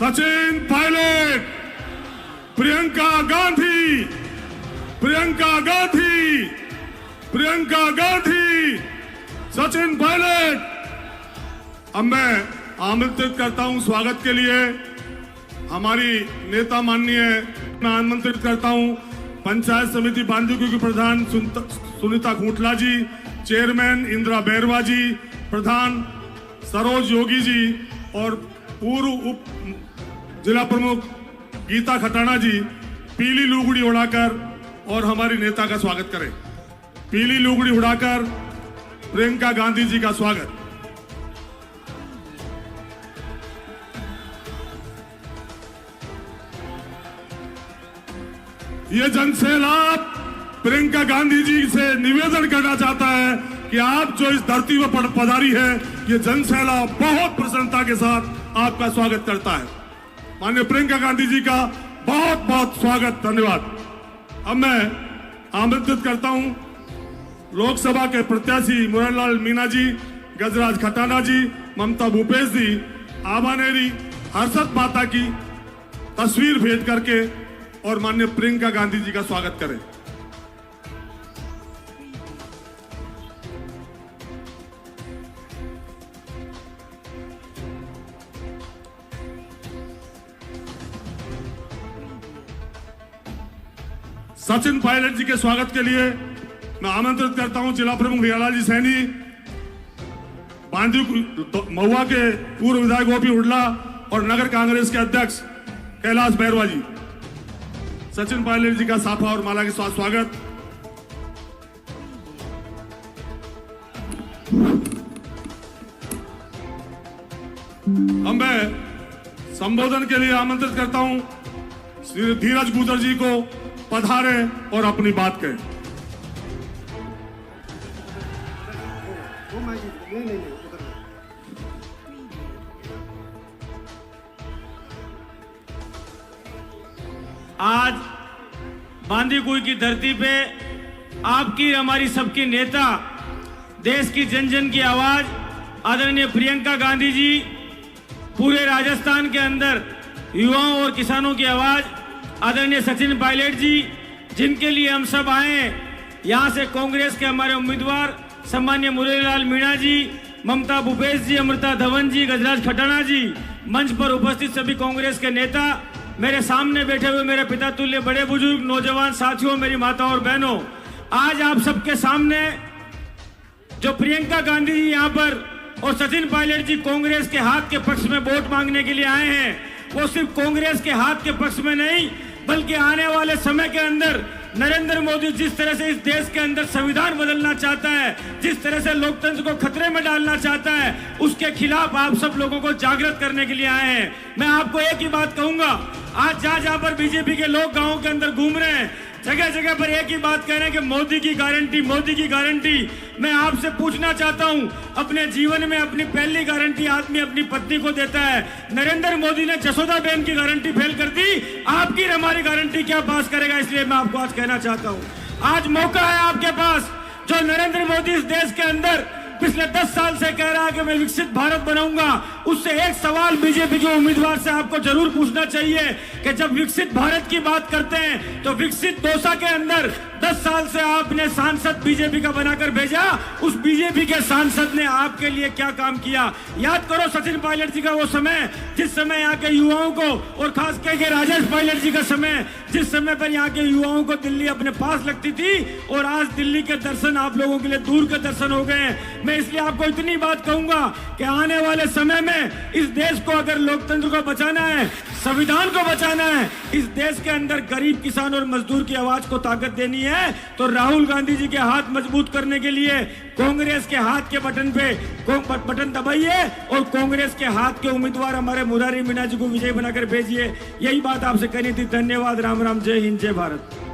सचिन पायलट, प्रियंका गांधी, प्रियंका गांधी, प्रियंका गांधी, सचिन पायलट। अब मैं आमंत्रित करता हूं स्वागत के लिए हमारी नेता माननीय, मैं आमंत्रित करता हूं पंचायत समिति बांदीकुई की प्रधान सुनीता खूंटला जी, चेयरमैन इंदिरा बैरवा जी, प्रधान सरोज योगी जी और पूर्व उप जिला प्रमुख गीता खटाना जी पीली लुगड़ी उड़ाकर और हमारी नेता का स्वागत करें। पीली लुगड़ी उड़ाकर प्रियंका गांधी जी का स्वागत। ये जनसैलाब प्रियंका गांधी जी से निवेदन करना चाहता है कि आप जो इस धरती पर पधारी है, ये जनसैलाब बहुत प्रसन्नता के साथ आपका स्वागत करता है। माननीय प्रियंका गांधी जी का बहुत बहुत स्वागत, धन्यवाद। अब मैं आमंत्रित करता हूं लोकसभा के प्रत्याशी मुरलीलाल मीणा जी, गजराज खटाना जी, ममता भूपेश जी, आबानेरी हर्षद माता की तस्वीर भेज करके और माननीय प्रियंका गांधी जी का स्वागत करें। सचिन पायलट जी के स्वागत के लिए मैं आमंत्रित करता हूं जिला प्रमुख हिरालाल जी सैनी, बांदीकुई महुआ के पूर्व विधायक गोपी हुड्डा और नगर कांग्रेस के अध्यक्ष कैलाश बैरवा जी। सचिन पायलट जी का साफा और माला के साथ स्वागत। अब मैं संबोधन के लिए आमंत्रित करता हूं श्री धीरज गुजर जी को, पधारे और अपनी बात कहें। आज बांदीकुई की धरती पे आपकी, हमारी सबकी नेता, देश की जन जन की आवाज आदरणीय प्रियंका गांधी जी, पूरे राजस्थान के अंदर युवाओं और किसानों की आवाज आदरणीय सचिन पायलट जी, जिनके लिए हम सब आए। यहाँ से कांग्रेस के हमारे उम्मीदवार सम्मान्य मुरलीलाल मीणा जी, ममता भूपेश जी, अमृता धवन जी, गजराज खटाना जी, मंच पर उपस्थित सभी कांग्रेस के नेता, मेरे सामने बैठे हुए मेरे पिता तुल्य बड़े बुजुर्ग, नौजवान साथियों, मेरी माता और बहनों, आज आप सबके सामने जो प्रियंका गांधी जी यहाँ पर और सचिन पायलट जी कांग्रेस के हाथ के पक्ष में वोट मांगने के लिए आए हैं, वो सिर्फ कांग्रेस के हाथ के पक्ष में नहीं, बल्कि आने वाले समय के अंदर नरेंद्र मोदी जिस तरह से इस देश के अंदर संविधान बदलना चाहता है, जिस तरह से लोकतंत्र को खतरे में डालना चाहता है, उसके खिलाफ आप सब लोगों को जागृत करने के लिए आए हैं। मैं आपको एक ही बात कहूंगा, आज जहां जहां पर बीजेपी के लोग गांवों के अंदर घूम रहे हैं, जगह जगह पर एक ही बात कह रहे हैं कि मोदी की गारंटी, मोदी की गारंटी। मैं आपसे पूछना चाहता हूं, अपने जीवन में अपनी पहली गारंटी आदमी अपनी पत्नी को देता है। नरेंद्र मोदी ने जसोदा बहन की गारंटी फेल कर दी, आपकी हमारी गारंटी क्या पास करेगा? इसलिए मैं आपको आज कहना चाहता हूं, आज मौका है आपके पास। जो नरेंद्र मोदी इस देश के अंदर पिछले 10 साल से कह रहा है कि मैं विकसित भारत बनाऊंगा, उससे एक सवाल बीजेपी के उम्मीदवार से आपको जरूर पूछना चाहिए कि जब विकसित भारत की बात करते हैं तो विकसित दौसा के अंदर 10 साल से आपने सांसद बीजेपी का बनाकर भेजा, उस बीजेपी के सांसद ने आपके लिए क्या काम किया? याद करो सचिन पायलट जी का वो समय, जिस समय यहाँ के युवाओं को और खास करके राजेश पायलट जी का समय, जिस समय पर यहाँ के युवाओं को दिल्ली अपने पास लगती थी, और आज दिल्ली के दर्शन आप लोगों के लिए दूर के दर्शन हो गए। मैं इसलिए आपको इतनी बात कहूंगा कि आने वाले समय में इस देश को अगर लोकतंत्र को बचाना है, संविधान को बचाना है, इस देश के अंदर गरीब किसान और मजदूर की आवाज को ताकत देनी है, तो राहुल गांधी जी के हाथ मजबूत करने के लिए कांग्रेस के हाथ के बटन पे बटन दबाइए और कांग्रेस के हाथ के उम्मीदवार हमारे मुरारी मीणा जी को विजयी बनाकर भेजिए। यही बात आपसे कहनी थी। धन्यवाद। राम राम। जय हिंद, जय भारत।